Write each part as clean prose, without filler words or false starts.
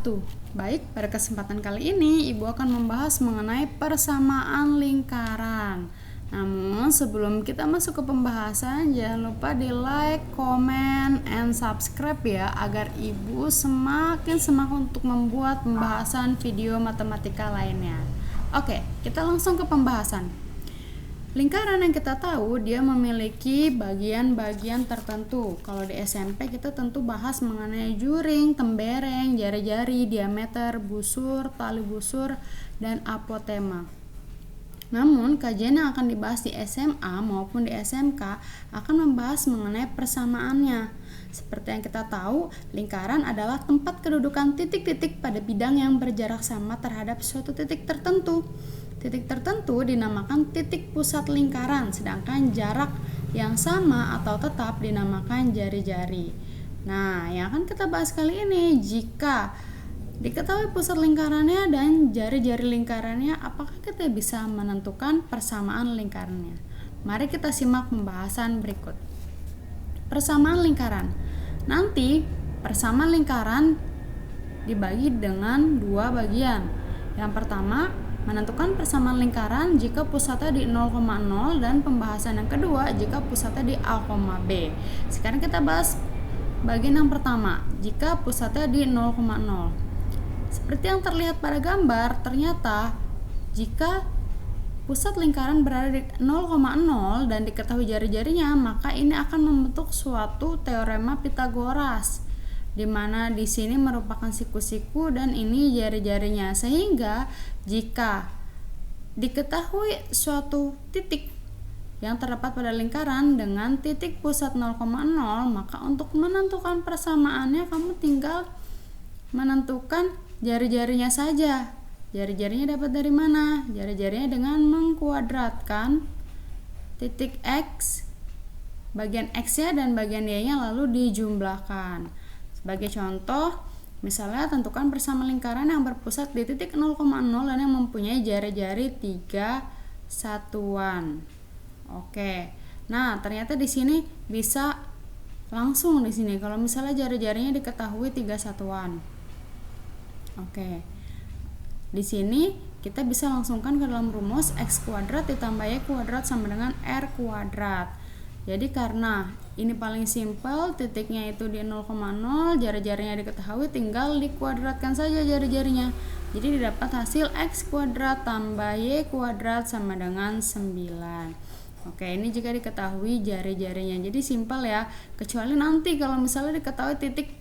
wabarakatuh. Baik, pada kesempatan kali ini Ibu akan membahas mengenai persamaan lingkaran. Namun sebelum kita masuk ke pembahasan, jangan lupa di like, comment, and subscribe ya, agar Ibu semakin semangat untuk membuat pembahasan video matematika lainnya. Oke, kita langsung ke pembahasan. Lingkaran yang kita tahu dia memiliki bagian-bagian tertentu. Kalau di SMP kita tentu bahas mengenai juring, tembereng, jari-jari, diameter, busur, tali busur, dan apotema. Namun kajian yang akan dibahas di SMA maupun di SMK akan membahas mengenai persamaannya. Seperti yang kita tahu, lingkaran adalah tempat kedudukan titik-titik pada bidang yang berjarak sama terhadap suatu titik tertentu. Titik tertentu dinamakan titik pusat lingkaran, sedangkan jarak yang sama atau tetap dinamakan jari-jari. Nah, yang akan kita bahas kali ini, jika diketahui pusat lingkarannya dan jari-jari lingkarannya, apakah kita bisa menentukan persamaan lingkarannya? Mari kita simak pembahasan berikut. Persamaan lingkaran. Nanti persamaan lingkaran dibagi dengan dua bagian. Yang pertama, menentukan persamaan lingkaran jika pusatnya di 0,0 dan pembahasan yang kedua jika pusatnya di A, B. Sekarang kita bahas bagian yang pertama, jika pusatnya di 0,0. Seperti yang terlihat pada gambar, ternyata jika pusat lingkaran berada di 0,0 dan diketahui jari-jarinya, maka ini akan membentuk suatu teorema Pitagoras, di mana di sini merupakan siku-siku dan ini jari-jarinya. Sehingga jika diketahui suatu titik yang terdapat pada lingkaran dengan titik pusat 0,0, maka untuk menentukan persamaannya kamu tinggal menentukan jari-jarinya saja. Jari-jarinya dapat dari mana? Jari-jarinya dengan mengkuadratkan titik X, bagian X-nya dan bagian Y-nya lalu dijumlahkan. Sebagai contoh, misalnya tentukan persamaan lingkaran yang berpusat di titik 0,0 dan yang mempunyai jari-jari 3 satuan. Oke. Nah, ternyata di sini bisa langsung di sini kalau misalnya jari-jarinya diketahui 3 satuan. Oke. Di sini kita bisa langsungkan ke dalam rumus X kuadrat ditambah Y kuadrat sama dengan R kuadrat. Jadi karena ini paling simpel, titiknya itu di 0,0, jari-jarinya diketahui, tinggal dikuadratkan saja jari-jarinya. Jadi didapat hasil X kuadrat tambah Y kuadrat sama dengan 9. Oke, ini jika diketahui jari-jarinya. Jadi simpel ya, kecuali nanti kalau misalnya diketahui titik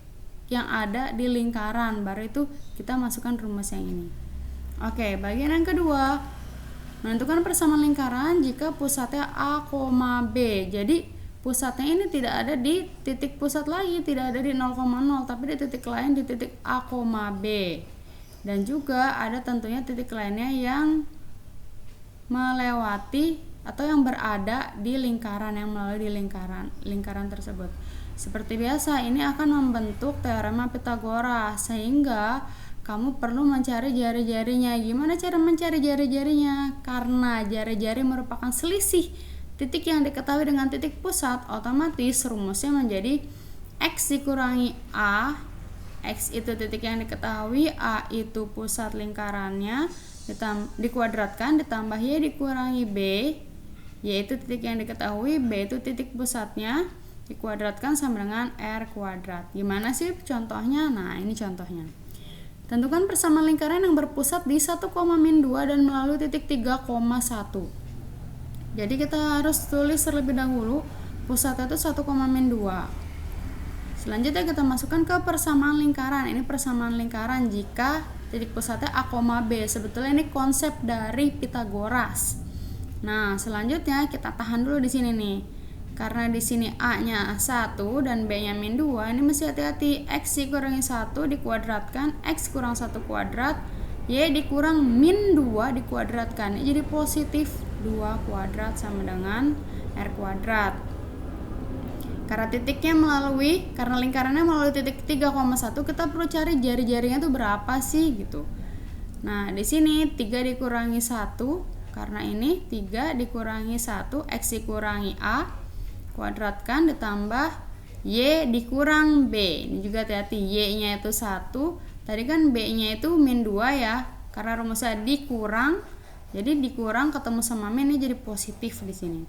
yang ada di lingkaran, baru itu kita masukkan rumus yang ini. Oke, bagian yang kedua, menentukan persamaan lingkaran jika pusatnya A, B. Jadi pusatnya ini tidak ada di titik pusat lagi, tidak ada di 0,0, tapi di titik lain di titik A, B. Dan juga ada tentunya titik lainnya yang melewati atau yang berada di lingkaran, yang melalui di lingkaran tersebut. Seperti biasa, ini akan membentuk teorema Pitagoras, sehingga kamu perlu mencari jari-jarinya. Gimana cara mencari jari-jarinya? Karena jari-jari merupakan selisih titik yang diketahui dengan titik pusat, otomatis rumusnya menjadi X dikurangi A. X itu titik yang diketahui, A itu pusat lingkarannya, dikuadratkan ditambah Y dikurangi B, yaitu titik yang diketahui, B itu titik pusatnya, dikuadratkan sama dengan R kuadrat. Gimana sih contohnya? Nah, ini contohnya. Tentukan persamaan lingkaran yang berpusat di 1,-2 dan melalui titik 3,1. Jadi kita harus tulis terlebih dahulu pusatnya itu 1,-2. Selanjutnya kita masukkan ke persamaan lingkaran. Ini persamaan lingkaran jika titik pusatnya A, B. Sebetulnya ini konsep dari Pitagoras. Nah, selanjutnya kita tahan dulu di sini nih. Karena di sini A-nya 1 dan B-nya -2, ini mesti hati-hati. X dikurangi 1 dikuadratkan, X kurang 1 kuadrat, Y dikurang -2 dikuadratkan. Jadi positif 2 kuadrat sama dengan R kuadrat. Karena lingkarannya melalui titik 3,1, kita perlu cari jari-jarinya itu berapa sih gitu. Nah, di sini 3 dikurangi 1, karena ini 3 dikurangi 1, X dikurangi A, kuadratkan ditambah Y dikurang B. Ini juga hati-hati, Y nya itu 1, Tadi kan B-nya itu min 2 ya, karena rumusnya dikurang, jadi dikurang ketemu sama min, ini jadi positif di sini.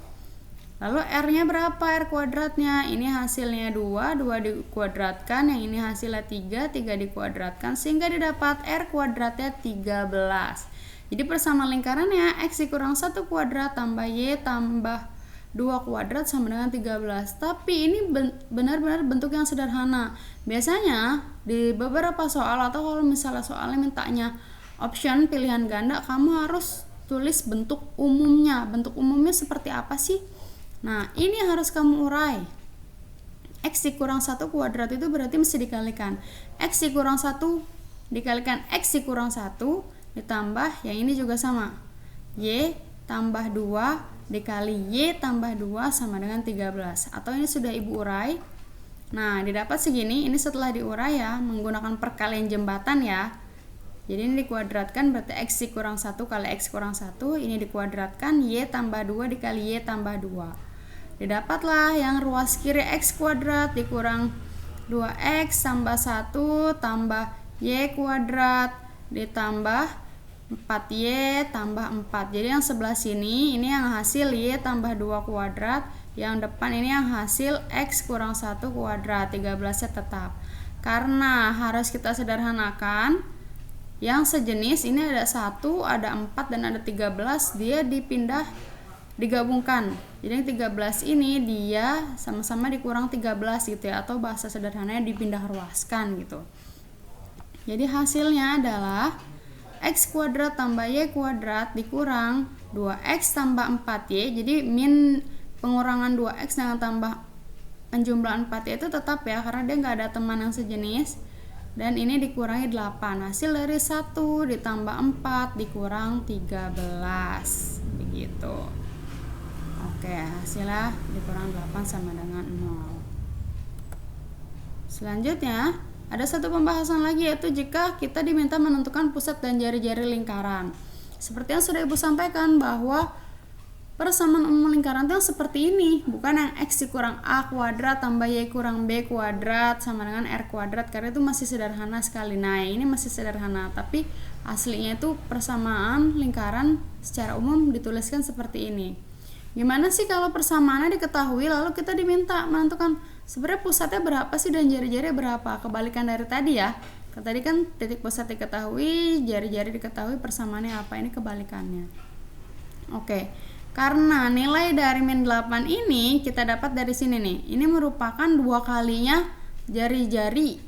Lalu R-nya berapa? R kuadratnya. Ini hasilnya 2 dikuadratkan, yang ini hasilnya 3 dikuadratkan, sehingga didapat R kuadratnya 13. Jadi persamaan lingkarannya X dikurang 1 kuadrat tambah Y tambah 2 kuadrat sama dengan 13. Tapi ini benar-benar bentuk yang sederhana. Biasanya di beberapa soal, atau kalau misalnya soalnya mintanya option pilihan ganda, kamu harus tulis bentuk umumnya. Bentuk umumnya seperti apa sih? Nah, ini harus kamu urai. X dikurang 1 kuadrat itu berarti mesti dikalikan. X dikurang 1 dikalikan X dikurang 1 ditambah, yang ini juga sama. Y tambah 2 dikali Y tambah 2 sama dengan 13. Atau ini sudah ibu urai. Nah, didapat segini. Ini setelah diurai ya, menggunakan perkalian jembatan ya. Jadi ini dikuadratkan berarti X dikurang 1 kali X kurang 1. Ini dikuadratkan Y tambah 2 dikali Y tambah 2. Didapatlah yang ruas kiri X kuadrat dikurang 2X tambah 1 tambah Y kuadrat ditambah 4Y tambah 4. Jadi yang sebelah sini ini yang hasil Y tambah 2 kuadrat, yang depan ini yang hasil X kurang 1 kuadrat. 13-nya tetap. Karena harus kita sederhanakan, yang sejenis ini ada 1, ada 4, dan ada 13, dia digabungkan. Jadi yang 13 ini dia sama-sama dikurang 13 gitu ya, atau bahasa sederhananya dipindah ruaskan gitu. Jadi hasilnya adalah X kuadrat tambah Y kuadrat dikurang 2X tambah 4Y. Jadi min pengurangan 2X dengan tambah jumlah 4Y itu tetap ya, karena dia nggak ada teman yang sejenis. Dan ini dikurangi 8. Hasil dari 1 ditambah 4 dikurang 13. Begitu. Oke, hasilnya dikurang 8 sama dengan 0. Selanjutnya, ada satu pembahasan lagi, yaitu jika kita diminta menentukan pusat dan jari-jari lingkaran. Seperti yang sudah Ibu sampaikan, bahwa persamaan umum lingkaran itu yang seperti ini, bukan yang X dikurang A kuadrat tambah Y kurang B kuadrat sama dengan R kuadrat, karena itu masih sederhana sekali. Nah, ini masih sederhana, tapi aslinya itu persamaan lingkaran secara umum dituliskan seperti ini. Gimana sih kalau persamaannya diketahui lalu kita diminta menentukan sebenarnya pusatnya berapa sih dan jari-jari berapa? Kebalikan dari tadi ya. Tadi kan titik pusat diketahui, jari-jari diketahui, persamaannya apa? Ini kebalikannya. Oke. Karena nilai dari min 8 ini kita dapat dari sini nih. Ini merupakan 2 kalinya jari-jari.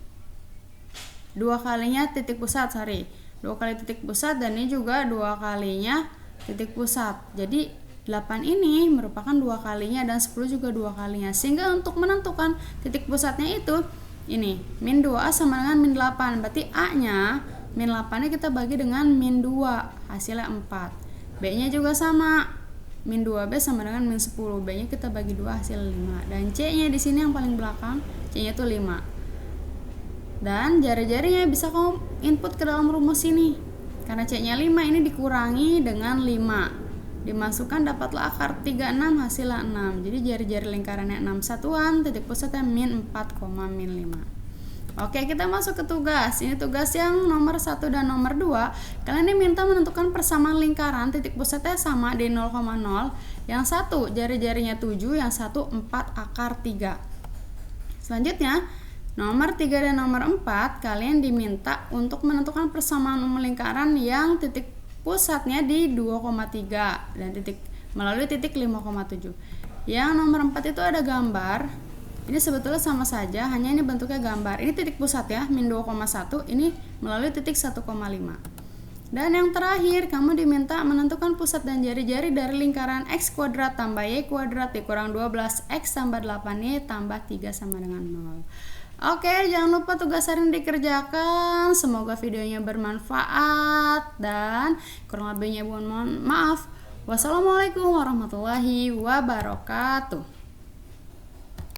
2 kalinya titik pusat, 2 kali titik pusat, dan ini juga 2 kalinya titik pusat. Jadi 8 ini merupakan 2 kalinya dan 10 juga 2 kalinya. Sehingga untuk menentukan titik pusatnya itu ini min 2A sama dengan min 8. Berarti A-nya min 8-nya kita bagi dengan min 2, hasilnya 4. B-nya juga sama. Min 2B sama dengan min 10. B-nya kita bagi 2, hasil 5. Dan C-nya di sini yang paling belakang, C-nya itu 5. Dan jari-jarinya bisa kamu input ke dalam rumus ini. Karena C-nya 5, ini dikurangi dengan 5. Dimasukkan dapatlah akar 36, hasilnya 6. Jadi jari-jari lingkarannya 6 satuan, titik pusatnya min 4, min 5. Oke, kita masuk ke tugas. Ini tugas yang nomor 1 dan nomor 2. Kalian diminta menentukan persamaan lingkaran, titik pusatnya sama di 0,0. Yang satu jari-jarinya 7, yang satu 4 akar 3. Selanjutnya, nomor 3 dan nomor 4, kalian diminta untuk menentukan persamaan umum lingkaran yang titik pusatnya di 2,3 dan melalui titik 5,7. Yang nomor 4 itu ada gambar. Ini sebetulnya sama saja, hanya ini bentuknya gambar. Ini titik pusat ya, min 2,1, ini melalui titik 1,5. Dan yang terakhir, kamu diminta menentukan pusat dan jari-jari dari lingkaran X kuadrat tambah Y kuadrat dikurang 12X tambah 8Y tambah 3 sama dengan 0. Oke, jangan lupa tugas hari ini dikerjakan. Semoga videonya bermanfaat dan kurang lebihnya mohon maaf. Wassalamualaikum warahmatullahi wabarakatuh.